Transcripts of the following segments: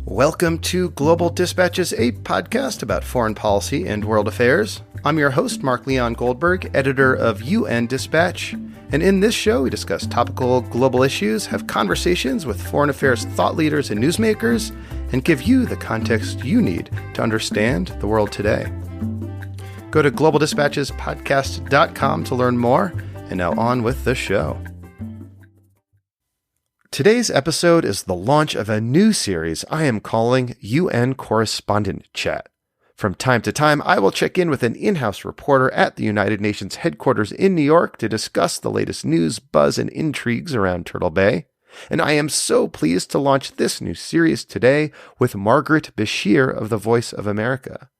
Welcome to Global Dispatches, a podcast about foreign policy and world affairs. I'm your host, Mark Leon Goldberg, editor of UN Dispatch. And in this show, we discuss topical global issues, have conversations with foreign affairs thought leaders and newsmakers, and give you the context you need to understand the world today. Go to globaldispatchespodcast.com to learn more. And now on with the show. Today's episode is the launch of a new series I am calling UN Correspondent Chat. From time to time, I will check in with an in-house reporter at the United Nations headquarters in New York to discuss the latest news, buzz, and intrigues around Turtle Bay. And I am so pleased to launch this new series today with Margaret Besheer of the Voice of America.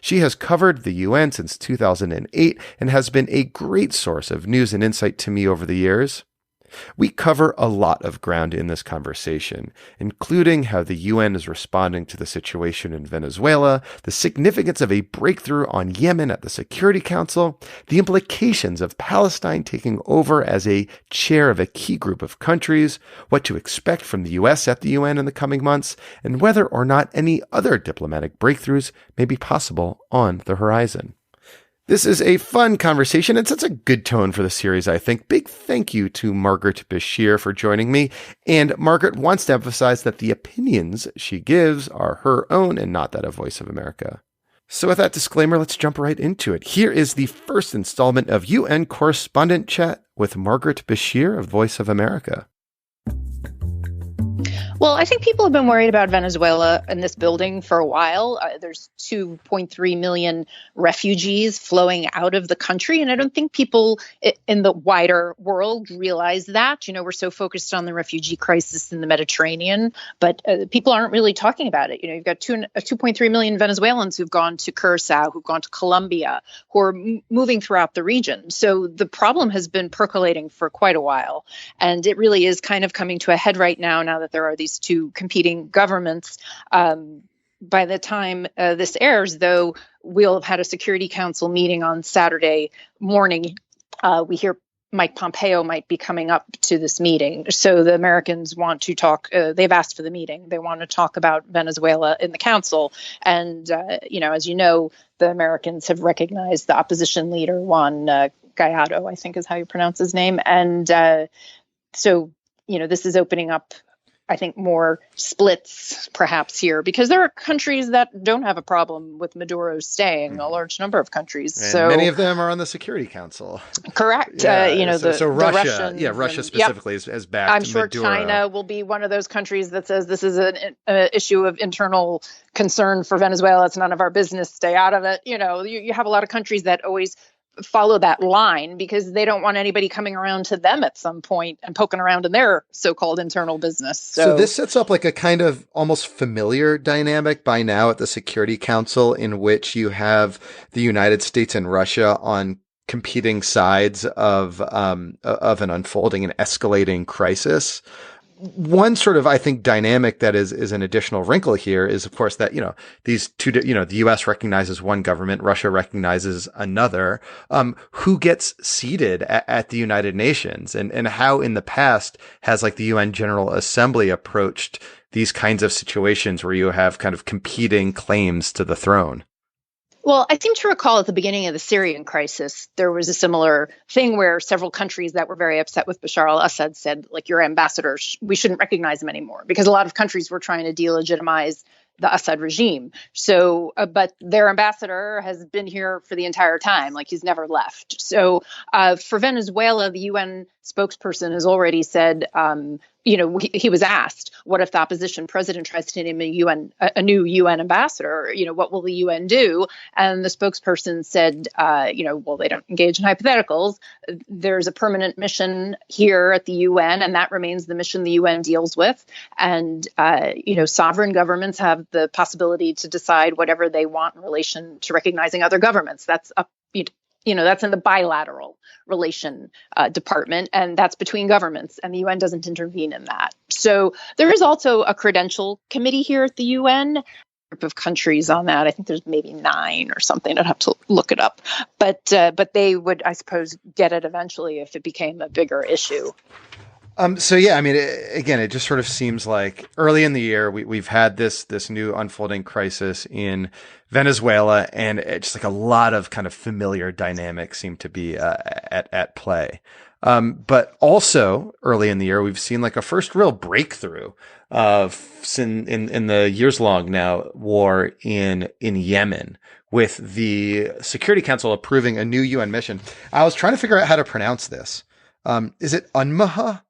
She has covered the UN since 2008 and has been a great source of news and insight to me over the years. We cover a lot of ground in this conversation, including how the UN is responding to the situation in Venezuela, the significance of a breakthrough on Yemen at the Security Council, the implications of Palestine taking over as a chair of a key group of countries, what to expect from the US at the UN in the coming months, and whether or not any other diplomatic breakthroughs may be possible on the horizon. This is a fun conversation and sets a good tone for the series, I think. Big thank you to Margaret Besheer for joining me. And Margaret wants to emphasize that the opinions she gives are her own and not that of Voice of America. So with that disclaimer, let's jump right into it. Here is the first installment of UN Correspondent Chat with Margaret Besheer of Voice of America. Well, I think people have been worried about Venezuela in this building for a while. There's 2.3 million refugees flowing out of the country, and I don't think people in the wider world realize that. You know, we're so focused on the refugee crisis in the Mediterranean, but people aren't really talking about it. You know, you've got 2.3 million Venezuelans who've gone to Curacao, who've gone to Colombia, who are moving throughout the region. So the problem has been percolating for quite a while, and it really is kind of coming to a head right now that there are these two competing governments. By the time this airs, though, we'll have had a Security Council meeting on Saturday morning. We hear Mike Pompeo might be coming up to this meeting. So the Americans want to talk. They've asked for the meeting. They want to talk about Venezuela in the council. And, as you know, the Americans have recognized the opposition leader, Juan Guaido, I think is how you pronounce his name. And so, this is opening up, I think, more splits perhaps here, because there are countries that don't have a problem with Maduro staying, a large number of countries. And so many of them are on the Security Council. Correct. Yeah, the Russia, Russians Russia specifically has backed I'm sure Maduro. China will be one of those countries that says this is an issue of internal concern for Venezuela. It's none of our business. Stay out of it. You have a lot of countries that always follow that line because they don't want anybody coming around to them at some point and poking around in their so-called internal business. So this sets up like a kind of almost familiar dynamic by now at the Security Council, in which you have the United States and Russia on competing sides of an unfolding and escalating crisis. One sort of, I think, dynamic that is an additional wrinkle here is, of course, that, these two, the U.S. recognizes one government, Russia recognizes another. Who gets seated at the United Nations, and how in the past has like the UN General Assembly approached these kinds of situations where you have kind of competing claims to the throne? Well, I seem to recall at the beginning of the Syrian crisis, there was a similar thing where several countries that were very upset with Bashar al-Assad said, like, your ambassador, we shouldn't recognize him anymore, because a lot of countries were trying to delegitimize the Assad regime. So, but their ambassador has been here for the entire time, like he's never left. So for Venezuela, the UN spokesperson has already said, he was asked, what if the opposition president tries to name a new UN ambassador? What will the UN do? And the spokesperson said, well, they don't engage in hypotheticals. There's a permanent mission here at the UN, and that remains the mission the UN deals with. And, sovereign governments have the possibility to decide whatever they want in relation to recognizing other governments. That's up, that's in the bilateral relation department, and that's between governments, and the UN doesn't intervene in that. So there is also a credential committee here at the UN, group of countries on that. I think there's maybe 9 or something. I'd have to look it up. But they would, I suppose, get it eventually if it became a bigger issue. So yeah, I mean, again, it just sort of seems like early in the year we've had this new unfolding crisis in Venezuela, and it's just like a lot of kind of familiar dynamics seem to be at play. But also early in the year, we've seen like a first real breakthrough in the years long now war in Yemen, with the Security Council approving a new UN mission. I was trying to figure out how to pronounce this. Is it UNMAHA?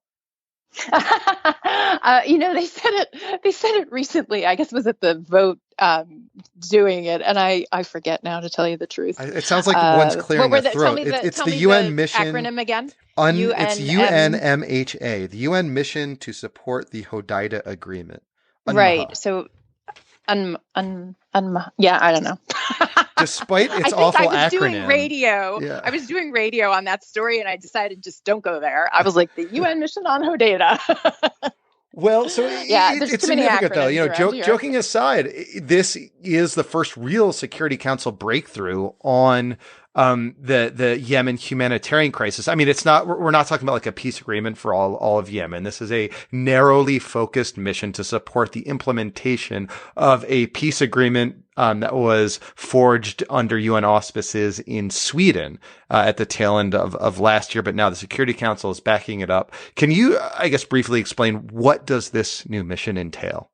They said it recently. I guess it was at the vote doing it, and I forget now, to tell you the truth. It sounds like one's clearing a throat. It's the UN mission acronym again. It's UNMHA, the UN mission to support the Hodeida Agreement. UNMAHA. Right. So, yeah, I don't know. Despite its awful acronym. I was doing radio on that story, and I decided just don't go there. I was like, the UN mission on Hodeida. Well, so yeah, it's significant though. Joking aside, this is the first real Security Council breakthrough on the Yemen humanitarian crisis. I mean, we're not talking about like a peace agreement for all of Yemen. This is a narrowly focused mission to support the implementation of a peace agreement that was forged under UN auspices in Sweden at the tail end of last year. But now the Security Council is backing it up. Can you, I guess, briefly explain what does this new mission entail?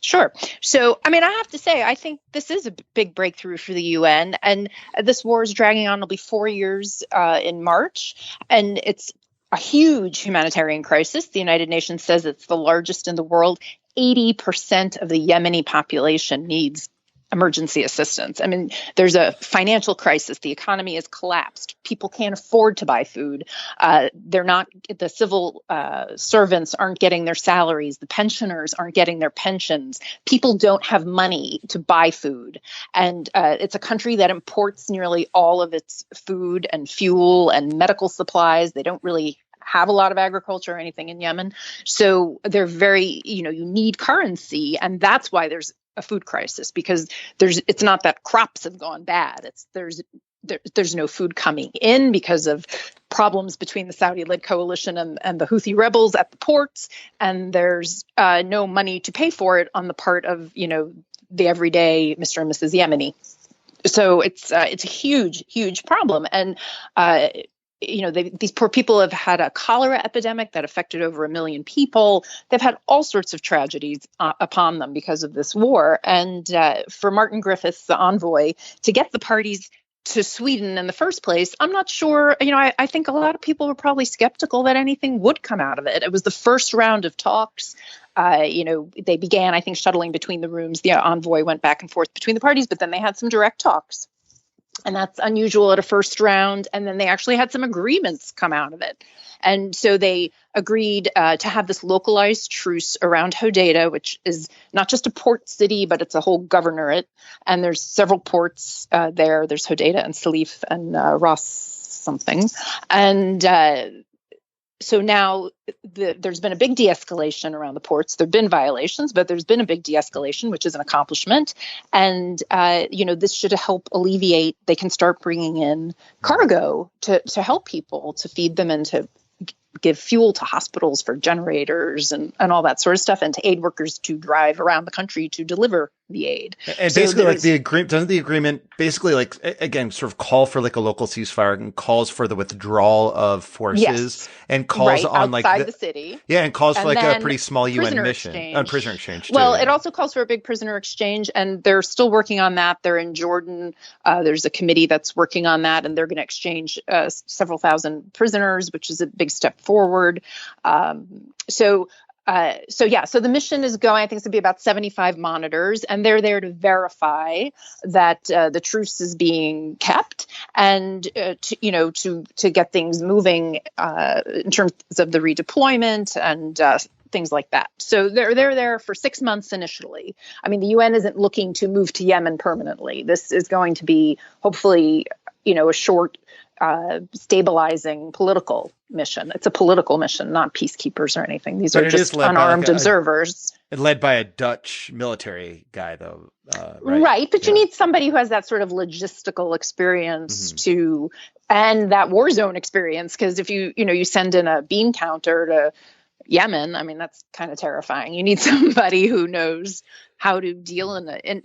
Sure. So, I mean, I have to say, I think this is a big breakthrough for the UN, and this war is dragging on. It'll be 4 years in March, and it's a huge humanitarian crisis. The United Nations says it's the largest in the world. 80% of the Yemeni population needs emergency assistance. I mean, there's a financial crisis. The economy has collapsed. People can't afford to buy food. The civil servants aren't getting their salaries. The pensioners aren't getting their pensions. People don't have money to buy food. And it's a country that imports nearly all of its food and fuel and medical supplies. They don't really have a lot of agriculture or anything in Yemen. So they're very, you need currency. And that's why there's a food crisis, because it's not that crops have gone bad. There's no food coming in because of problems between the Saudi-led coalition and the Houthi rebels at the ports, and there's no money to pay for it on the part of the everyday Mr. and Mrs. Yemeni. So it's a huge problem, and these poor people have had a cholera epidemic that affected over 1 million people. They've had all sorts of tragedies upon them because of this war. And for Martin Griffiths, the envoy, to get the parties to Sweden in the first place, I'm not sure. I think a lot of people were probably skeptical that anything would come out of it. It was the first round of talks. They began, I think, shuttling between the rooms. The envoy went back and forth between the parties, but then they had some direct talks. And that's unusual at a first round. And then they actually had some agreements come out of it. And so they agreed to have this localized truce around Hodeida, which is not just a port city, but it's a whole governorate. And there's several ports there. There's Hodeida and Salif and Ras something. And so now there's been a big de-escalation around the ports. There have been violations, but there's been a big de-escalation, which is an accomplishment. And, this should help alleviate. They can start bringing in cargo to help people, to feed them and to give fuel to hospitals for generators and all that sort of stuff, and to aid workers to drive around the country to deliver the aid. And so basically, like the agreement, doesn't the agreement basically, like, again, sort of call for like a local ceasefire and calls for the withdrawal of forces, and calls on outside the city. Yeah, and calls for like a pretty small UN mission, prisoner exchange. Well, it also calls for a big prisoner exchange, and they're still working on that. They're in Jordan. There's a committee that's working on that, and they're going to exchange several thousand prisoners, which is a big step forward. So the mission is going, I think it's going to be about 75 monitors, and they're there to verify that the truce is being kept, and to get things moving in terms of the redeployment and things like that. So they're there for 6 months initially. I mean, the UN isn't looking to move to Yemen permanently. This is going to be hopefully, a short stabilizing political mission. It's a political mission, not peacekeepers or anything. These are just unarmed observers. Led by a Dutch military guy, though, right? Right, but you need somebody who has that sort of logistical experience and that war zone experience. Because if you send in a bean counter Yemen, I mean, that's kind of terrifying. You need somebody who knows how to deal in it. And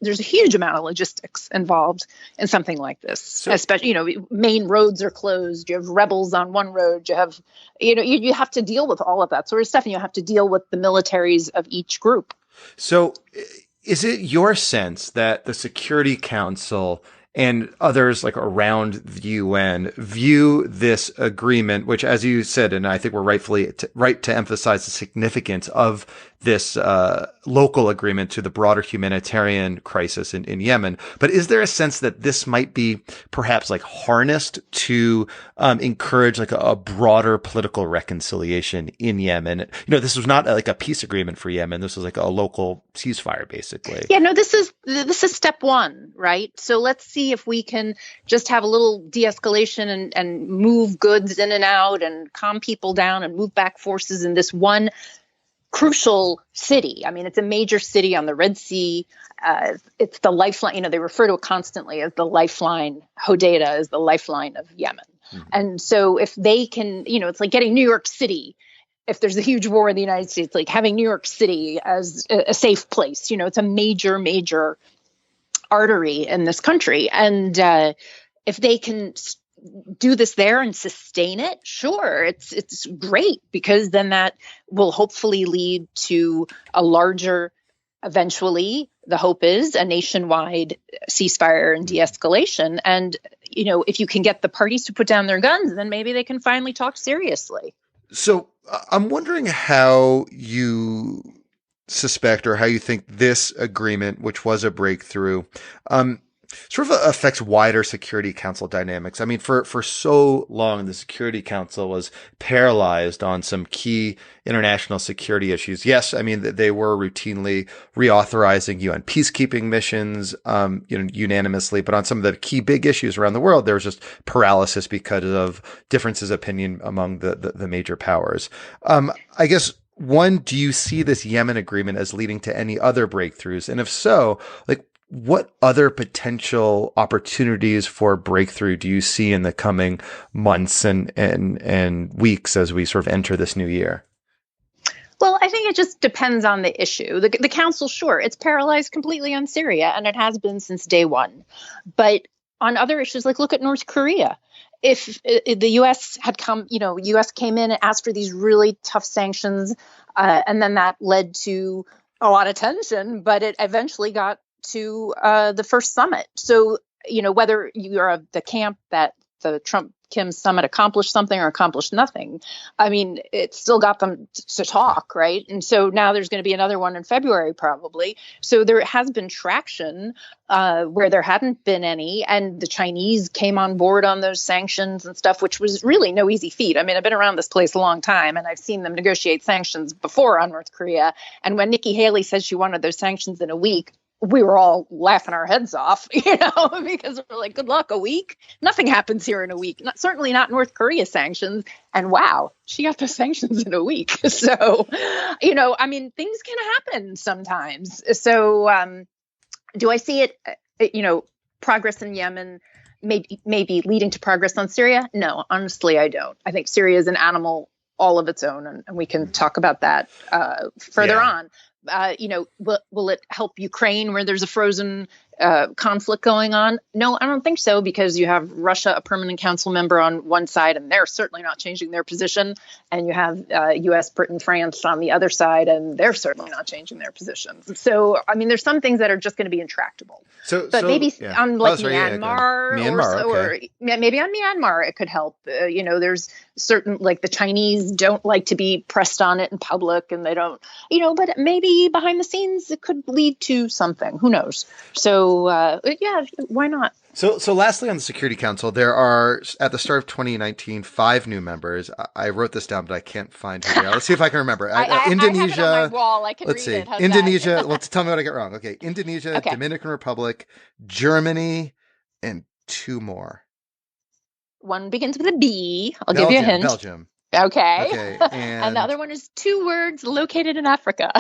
there's a huge amount of logistics involved in something like this, especially, main roads are closed. You have rebels on one road. You have, you have to deal with all of that sort of stuff. And you have to deal with the militaries of each group. So is it your sense that the Security Council and others like around the UN view this agreement, which, as you said, and I think we're rightfully right to emphasize the significance of this local agreement to the broader humanitarian crisis in Yemen. But is there a sense that this might be perhaps like harnessed to encourage like a broader political reconciliation in Yemen? This was not like a peace agreement for Yemen. This was like a local ceasefire, basically. Yeah, no, this is step one, right? So let's see if we can just have a little de-escalation and move goods in and out and calm people down and move back forces in this one crucial city. I mean, it's a major city on the Red Sea. It's the lifeline. They refer to it constantly as the lifeline. Hodeidah is the lifeline of Yemen. Mm-hmm. And so if they can, it's like getting New York City. If there's a huge war in the United States, like having New York City as a safe place, it's a major, major artery in this country. And if they can do this there and sustain it, sure, it's great, because then that will hopefully lead to a larger, eventually, the hope is a nationwide ceasefire and de-escalation. And, if you can get the parties to put down their guns, then maybe they can finally talk seriously. So I'm wondering how you suspect or how you think this agreement, which was a breakthrough, sort of affects wider Security Council dynamics. I mean, for so long, the Security Council was paralyzed on some key international security issues. Yes, I mean, they were routinely reauthorizing UN peacekeeping missions, unanimously, but on some of the key big issues around the world, there was just paralysis because of differences of opinion among the major powers. I guess, one, do you see this Yemen agreement as leading to any other breakthroughs? And if so, like, what other potential opportunities for breakthrough do you see in the coming months and weeks as we sort of enter this new year? Well, I think it just depends on the issue. The council, sure, it's paralyzed completely on Syria, and it has been since day one. But on other issues, like look at North Korea. If the U.S. had come, U.S. came in and asked for these really tough sanctions, and then that led to a lot of tension, but it eventually got to the first summit. So, whether you are of the camp that the Trump-Kim summit accomplished something or accomplished nothing, I mean, it still got them to talk, right? And so now there's going to be another one in February, probably. So there has been traction where there hadn't been any. And the Chinese came on board on those sanctions and stuff, which was really no easy feat. I mean, I've been around this place a long time, and I've seen them negotiate sanctions before on North Korea. And when Nikki Haley said she wanted those sanctions in a week, we were all laughing our heads off, because we're like, good luck, a week? Nothing happens here in a week. Certainly not North Korea sanctions. And wow, she got the sanctions in a week. So, I mean, things can happen sometimes. So do I see it, progress in Yemen maybe leading to progress on Syria? No, honestly, I don't. I think Syria is an animal all of its own, and we can talk about that further on. Will it help Ukraine where there's a frozen conflict going on? No, I don't think so, because you have Russia, a permanent council member on one side, and they're certainly not changing their position. And you have U.S., Britain, France on the other side, and they're certainly not changing their positions. So, I mean, there's some things that are just going to be intractable. But maybe on Myanmar, or maybe on Myanmar, it could help. There's certain, like the Chinese don't like to be pressed on it in public, and they don't, but maybe behind the scenes, it could lead to something. Who knows? So, why not? So lastly, on the Security Council, there are, at the start of 2019, 5 new members. I wrote this down, but I can't find who they are. Let's see if I can remember. Indonesia. I have it on my wall. I can let's read see. it. How's Indonesia. that? Well, tell me what I get wrong. Okay. Indonesia, okay. Dominican Republic, Germany, and 2 more. One begins with a B. I'll give you a hint. Belgium. Okay. And the other one is 2 words located in Africa.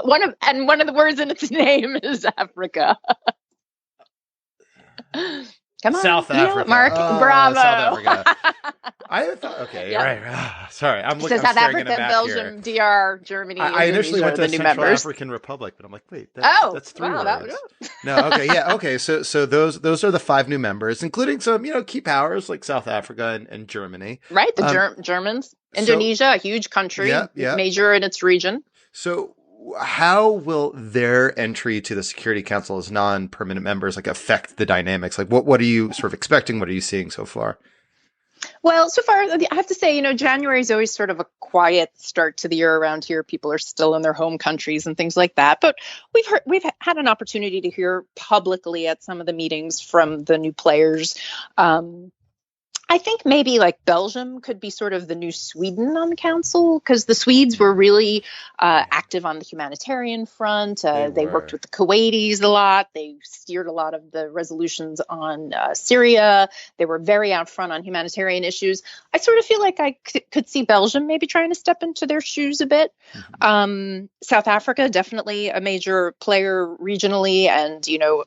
One of the words in its name is Africa. Come on, South you know Africa. it, Mark. Bravo. South Africa. I thought, okay, Yep. right. Sorry, I'm So looking. I'm South staring at a Africa, map Belgium, here. DR, Germany, I initially Indonesia went are to the new Central members. African Republic, but I'm like, wait, Oh, that's three wow, words. No, okay, yeah, okay. So those are the 5 new members, including some key powers like South Africa and Germany. Right, the Germans, Indonesia, a huge country, major in its region. So how will their entry to the Security Council as non-permanent members affect the dynamics? What are you sort of expecting? What are you seeing so far? Well, so far, I have to say, January is always sort of a quiet start to the year around here. People are still in their home countries and things like that. But we've had an opportunity to hear publicly at some of the meetings from the new players. I think maybe Belgium could be sort of the new Sweden on the council, because the Swedes were really active on the humanitarian front. They worked with the Kuwaitis a lot. They steered a lot of the resolutions on Syria. They were very out front on humanitarian issues. I sort of feel like I could see Belgium maybe trying to step into their shoes a bit. Mm-hmm. South Africa, definitely a major player regionally, and,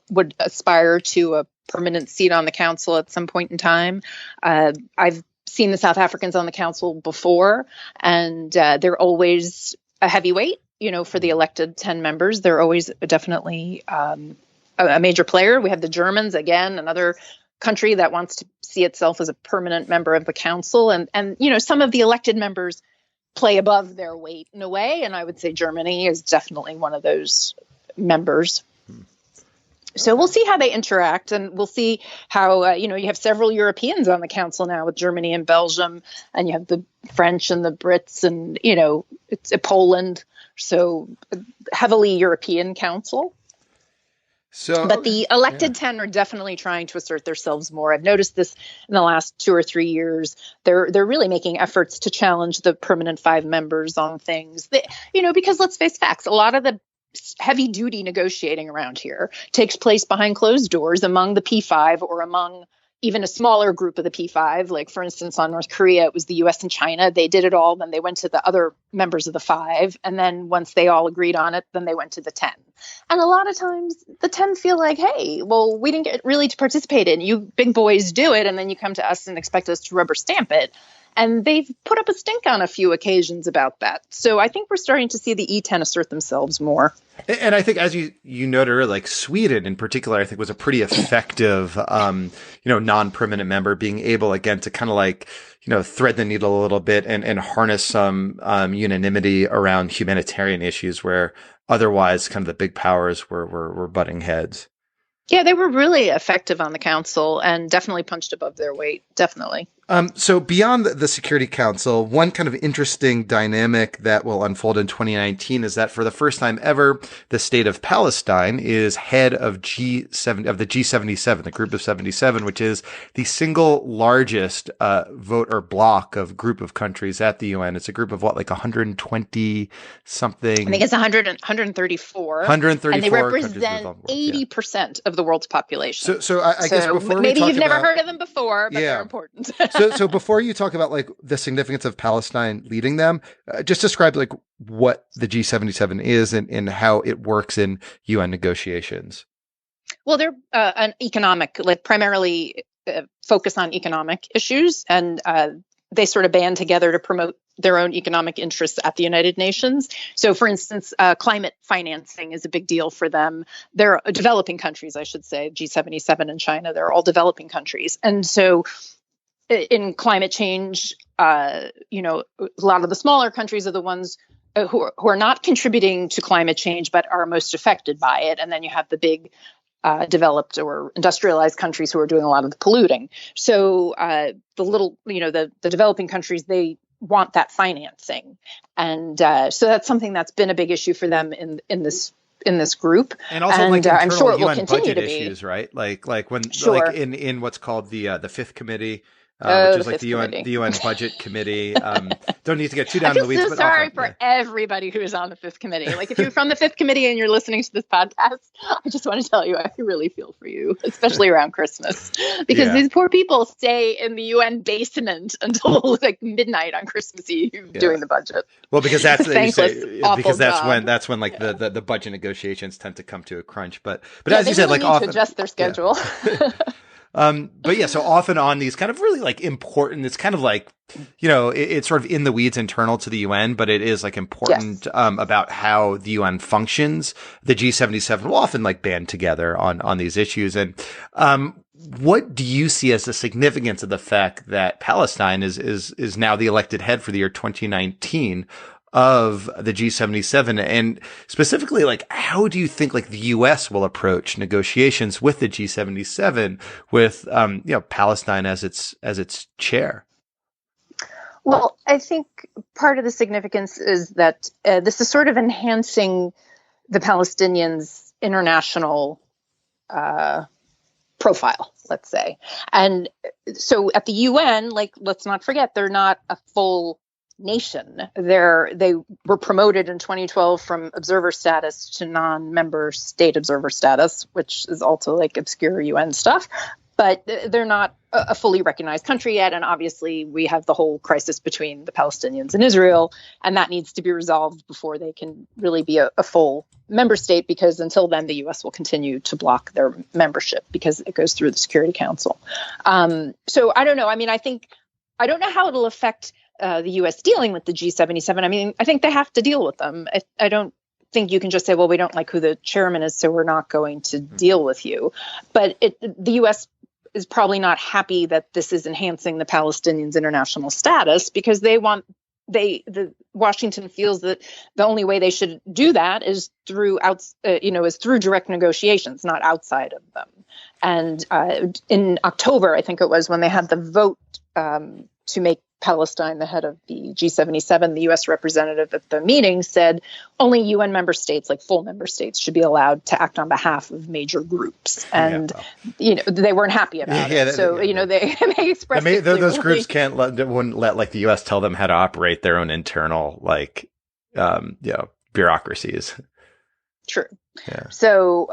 would aspire to a permanent seat on the council at some point in time. I've seen the South Africans on the council before, and they're always a heavyweight, for the elected 10 members. They're always definitely a major player. We have the Germans, again, another country that wants to see itself as a permanent member of the council. And some of the elected members play above their weight in a way. And I would say Germany is definitely one of those members. So we'll see how they interact, and we'll see how, you have several Europeans on the council now with Germany and Belgium, and you have the French and the Brits and, it's Poland. So heavily European council. But the elected 10 are definitely trying to assert themselves more. I've noticed this in the last 2 or 3 years. They're really making efforts to challenge the permanent 5 members on things. Because let's face facts, a lot of the heavy duty negotiating around here takes place behind closed doors among the P5 or among even a smaller group of the P5. Like, for instance, on North Korea, it was the US and China. They did it all. Then they went to the other members of the 5. And then once they all agreed on it, then they went to the 10. And a lot of times the 10 feel like, hey, well, we didn't get really to participate in. You big boys do it. And then you come to us and expect us to rubber stamp it. And they've put up a stink on a few occasions about that. So I think we're starting to see the E10 assert themselves more. And I think, as you noted earlier, Sweden in particular, I think was a pretty effective, non-permanent member, being able, again, to kind of thread the needle a little bit and harness some unanimity around humanitarian issues where otherwise kind of the big powers were butting heads. Yeah, they were really effective on the council and definitely punched above their weight. Definitely. So beyond the Security Council, one kind of interesting dynamic that will unfold in 2019 is that for the first time ever, the state of Palestine is head of the G77, the group of 77, which is the single largest vote or block of group of countries at the UN. It's a group of 120 something. I think it's 134. 134. And they represent 80% of the world's population. So I guess before maybe we you've never heard of them before, but they're important. So before you talk about the significance of Palestine leading them, just describe what the G77 is and how it works in UN negotiations. Well, they're an economic, primarily focus on economic issues, and they sort of band together to promote their own economic interests at the United Nations. So, for instance, climate financing is a big deal for them. They're developing countries, I should say, G77 and China, they're all developing countries. And so in climate change, a lot of the smaller countries are the ones who are not contributing to climate change, but are most affected by it. And then you have the big developed or industrialized countries who are doing a lot of the polluting. So the little, the developing countries, they want that financing. And so that's something that's been a big issue for them in this group, and also I'm sure it will UN continue budget to be issues, right? Like when in what's called the Fifth Committee, which is the UN Budget Committee. Don't need to get too down in the weeds. I'm so sorry for everybody who is on the Fifth Committee. If you're from the Fifth Committee and you're listening to this podcast, I just want to tell you I really feel for you, especially around Christmas, because these poor people stay in the UN basement until midnight on Christmas Eve doing the budget. Well, because that's that's when the budget negotiations tend to come to a crunch. But as you said, need to adjust their schedule. Yeah. But yeah, so often on these kind of really like important, it's kind of like, it's sort of in the weeds internal to the UN, but it is like important, Yes. about how the UN functions. The G77 will often like band together on these issues. And, what do you see as the significance of the fact that Palestine is now the elected head for the year 2019 of the G77? And specifically, like, how do you think like the US will approach negotiations with the G77 with, Palestine as its chair? Well, I think part of the significance is that this is sort of enhancing the Palestinians' international profile, let's say. And so at the UN, like, let's not forget, they're not a full nation. They were promoted in 2012 from observer status to non-member state observer status, which is also like obscure UN stuff. But they're not a fully recognized country yet. And obviously, we have the whole crisis between the Palestinians and Israel, and that needs to be resolved before they can really be a full member state, because until then, the U.S. will continue to block their membership because it goes through the Security Council. So I don't know. I mean, I don't know how it'll affect the U.S. dealing with the G77. I mean, I think they have to deal with them. I don't think you can just say, well, we don't like who the chairman is, so we're not going to deal with you. But the U.S. is probably not happy that this is enhancing the Palestinians' international status, because the Washington feels that the only way they should do that is through direct negotiations, not outside of them. And in October, I think it was, when they had the vote to make Palestine the head of the G77, the U.S. representative at the meeting said only UN member states, like full member states, should be allowed to act on behalf of major groups. And, they weren't happy about it. So, they expressed those groups wouldn't let like the U.S. tell them how to operate their own internal, like, bureaucracies. True. Yeah. So,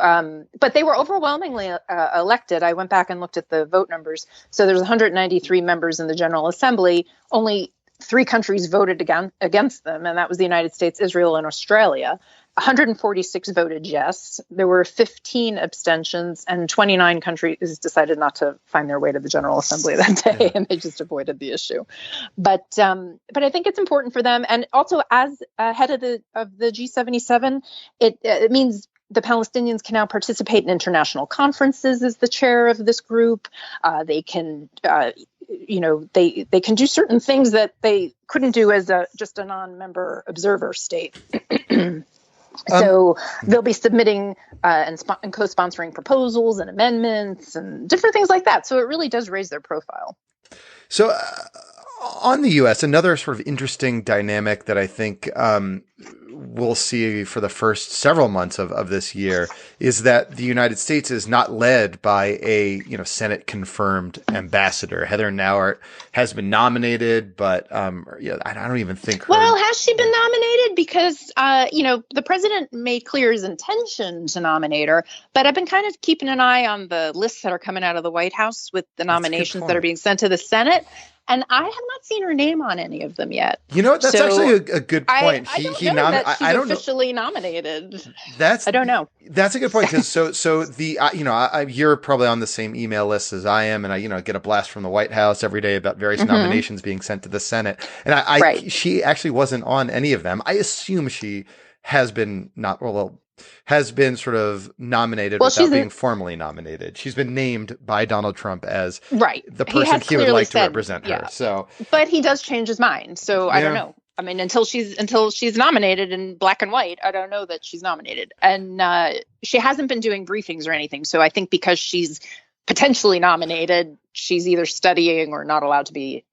but they were overwhelmingly elected. I went back and looked at the vote numbers. So there's 193 members in the General Assembly. Only 3 countries voted against them, and that was the United States, Israel, and Australia. 146 voted yes. There were 15 abstentions, and 29 countries decided not to find their way to the General Assembly that day, and they just avoided the issue. But I think it's important for them, and also as head of the G77, it means the Palestinians can now participate in international conferences as the chair of this group. They can, they can do certain things that they couldn't do as just a non-member observer state. So they'll be submitting and co-sponsoring proposals and amendments and different things like that. So it really does raise their profile. So on the U.S., another sort of interesting dynamic that I think we'll see for the first several months of this year is that the United States is not led by a Senate confirmed ambassador. Heather Nauert has been nominated, but I don't even think. Well, has she been nominated? Because the president made clear his intention to nominate her, but I've been kind of keeping an eye on the lists that are coming out of the White House with the nominations that are being sent to the Senate. And I have not seen her name on any of them yet. That's actually a good point. I don't know that she's officially nominated. I don't know. That's a good point, because so the you're probably on the same email list as I am, and I get a blast from the White House every day about various nominations being sent to the Senate, and she actually wasn't on any of them. I assume she has been has been sort of nominated without being formally nominated. She's been named by Donald Trump as the person he would like to represent her. So, but he does change his mind. So I don't know. I mean, until she's nominated in black and white, I don't know that she's nominated. And she hasn't been doing briefings or anything. So I think because she's potentially nominated, she's either studying or not allowed to be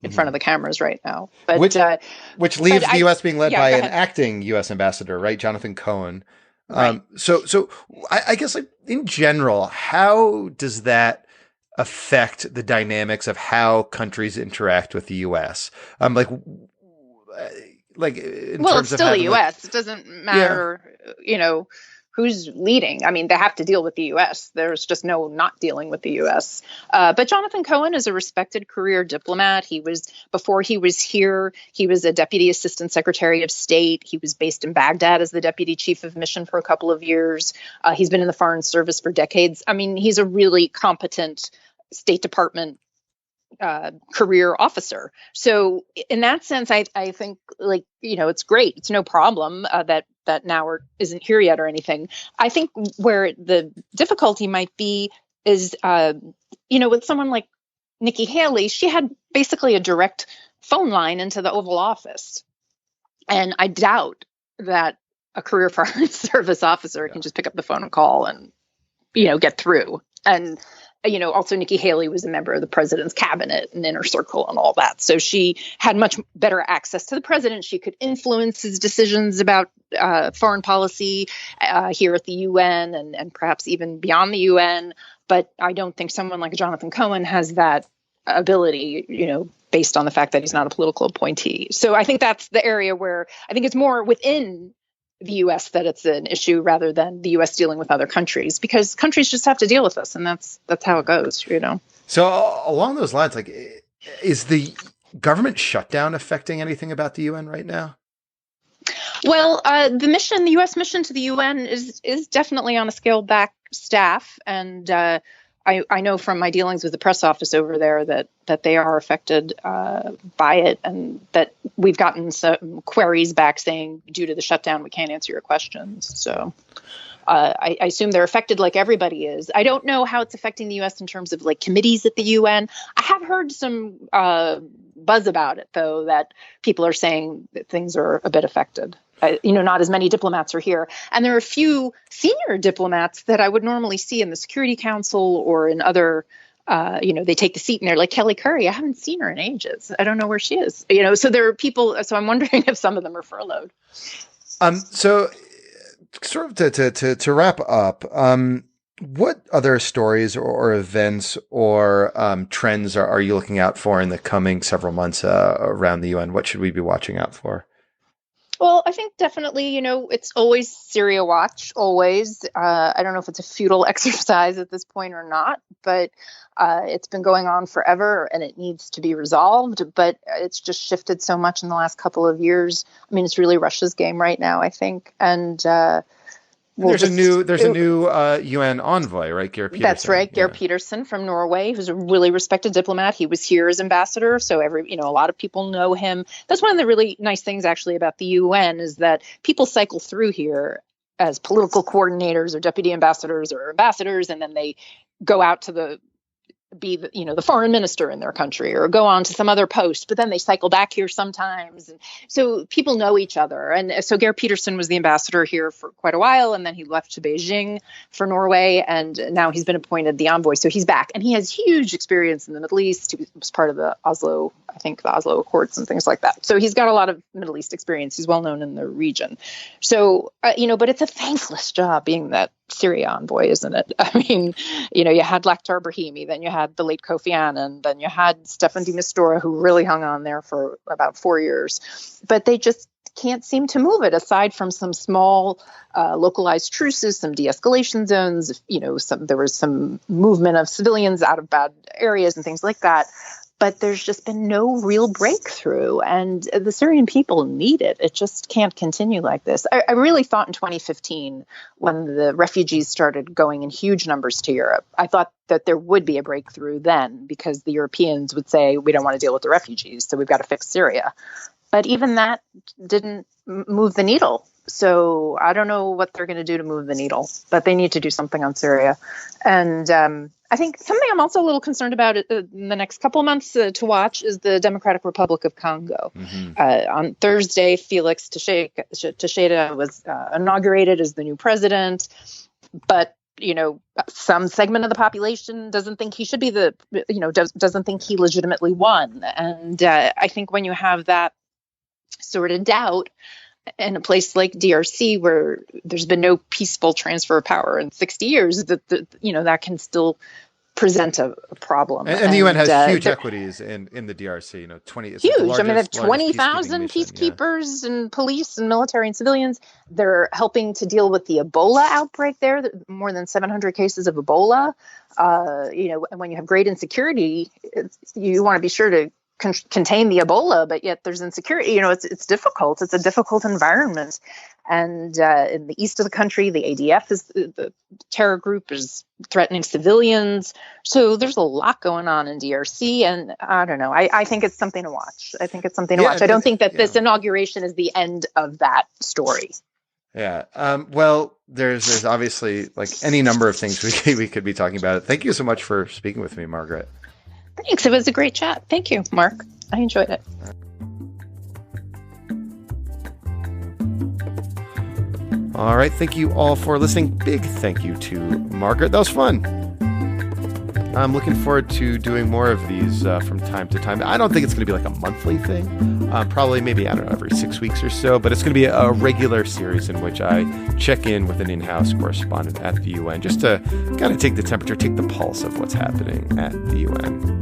in front of the cameras right now. But which leaves the U.S. being led by an acting U.S. ambassador, right? Jonathan Cohen. Right. So I guess, like, in general, how does that affect the dynamics of how countries interact with the U.S.? Like in terms it's still the U.S. It doesn't matter, who's leading. I mean, they have to deal with the U.S. There's just no not dealing with the U.S. But Jonathan Cohen is a respected career diplomat. Before he was here, he was a deputy assistant secretary of state. He was based in Baghdad as the deputy chief of mission for a couple of years. He's been in the foreign service for decades. I mean, he's a really competent State Department career officer. So in that sense, I think, like, it's great. It's no problem that now isn't here yet or anything. I think where the difficulty might be is, with someone like Nikki Haley, she had basically a direct phone line into the Oval Office. And I doubt that a career foreign service officer can just pick up the phone and call and, get through. And also Nikki Haley was a member of the president's cabinet and inner circle and all that. So she had much better access to the president. She could influence his decisions about foreign policy here at the UN and perhaps even beyond the UN. But I don't think someone like Jonathan Cohen has that ability, based on the fact that he's not a political appointee. So I think that's the area where I think it's more within the U.S. that it's an issue rather than the U.S. dealing with other countries, because countries just have to deal with this, and that's how it goes, So along those lines, like, is the government shutdown affecting anything about the UN right now? Well, the U.S. mission to the UN is definitely on a scaled back staff, and I know from my dealings with the press office over there that they are affected by it, and that we've gotten some queries back saying, due to the shutdown, we can't answer your questions. So I assume they're affected like everybody is. I don't know how it's affecting the U.S. in terms of like committees at the UN. I have heard some buzz about it, though, that people are saying that things are a bit affected. Not as many diplomats are here. And there are a few senior diplomats that I would normally see in the Security Council or in other, they take the seat and they're like, Kelly Curry, I haven't seen her in ages. I don't know where she is. So there are people. So I'm wondering if some of them are furloughed. So sort of to wrap up, what other stories or events or trends are you looking out for in the coming several months around the UN? What should we be watching out for? Well, I think definitely, it's always Syria watch, always. I don't know if it's a futile exercise at this point or not, but it's been going on forever and it needs to be resolved. But it's just shifted so much in the last couple of years. I mean, it's really Russia's game right now, I think. And there's a new UN envoy, right? Geir Peterson. That's right. Geir Peterson from Norway, who's a really respected diplomat. He was here as ambassador. So a lot of people know him. That's one of the really nice things actually about the UN is that people cycle through here as political coordinators or deputy ambassadors or ambassadors. And then they go out to be the foreign minister in their country or go on to some other post, but then they cycle back here sometimes. And so people know each other. And so Geir Peterson was the ambassador here for quite a while. And then he left to Beijing for Norway. And now he's been appointed the envoy. So he's back and he has huge experience in the Middle East. He was part of the Oslo Accords and things like that. So he's got a lot of Middle East experience. He's well known in the region. So, but it's a thankless job being that Syria envoy, isn't it? I mean, you had Lakhdar Brahimi, then you had the late Kofi Annan, then you had Staffan de Mistura, who really hung on there for about 4 years. But they just can't seem to move it, aside from some small localized truces, some de-escalation zones, there was some movement of civilians out of bad areas and things like that. But there's just been no real breakthrough, and the Syrian people need it. It just can't continue like this. I really thought in 2015, when the refugees started going in huge numbers to Europe, I thought that there would be a breakthrough then, because the Europeans would say, we don't want to deal with the refugees, so we've got to fix Syria. But even that didn't move the needle. So I don't know what they're going to do to move the needle, but they need to do something on Syria. And I think something I'm also a little concerned about in the next couple of months to watch is the Democratic Republic of Congo. Mm-hmm. On Thursday, Felix Tshisekedi was inaugurated as the new president, but some segment of the population doesn't think he should be doesn't think he legitimately won. And I think when you have that sort of doubt in a place like DRC, where there's been no peaceful transfer of power in 60 years, that can still present a problem. And the UN has huge equities in the DRC. 20 huge. I mean, they have 20,000 peacekeepers and police and military and civilians. They're helping to deal with the Ebola outbreak there. More than 700 cases of Ebola. And when you have great insecurity, you want to be sure to contain the Ebola, but yet there's insecurity. It's difficult. It's a difficult environment. And in the east of the country, the ADF is the terror group is threatening civilians. So there's a lot going on in DRC. And I don't know. I think it's something to watch. I don't think that this inauguration is the end of that story. Yeah. Well, there's obviously like any number of things we could be talking about. Thank you so much for speaking with me, Margaret. Thanks. It was a great chat. Thank you, Mark. I enjoyed it. All right. Thank you all for listening. Big thank you to Margaret. That was fun. I'm looking forward to doing more of these from time to time. I don't think it's going to be like a monthly thing. Probably maybe, I don't know, every 6 weeks or so. But it's going to be a regular series in which I check in with an in-house correspondent at the UN just to kind of take the temperature, take the pulse of what's happening at the UN.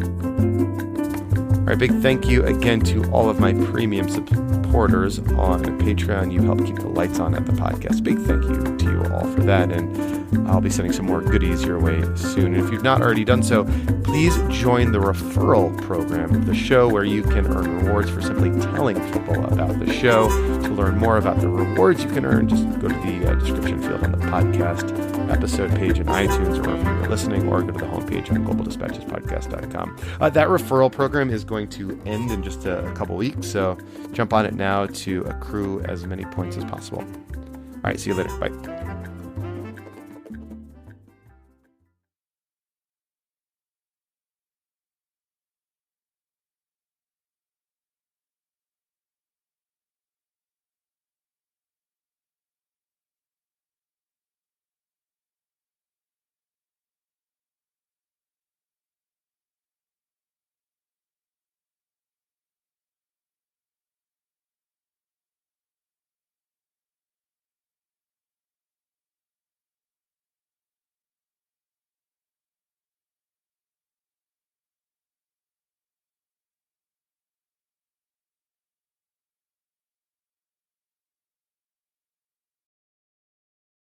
All right, big thank you again to all of my premium supporters on Patreon. You help keep the lights on at the podcast. Big thank you to you all for that. And I'll be sending some more goodies your way soon. And if you've not already done so, please join the referral program of the show where you can earn rewards for simply telling people about the show. To learn more about the rewards you can earn, just go to the description field on the podcast episode page in iTunes or wherever you're listening, or go to the homepage on globaldispatchespodcast.com. That referral program is going to end in just a couple weeks, so jump on it now to accrue as many points as possible. All right, see you later. Bye.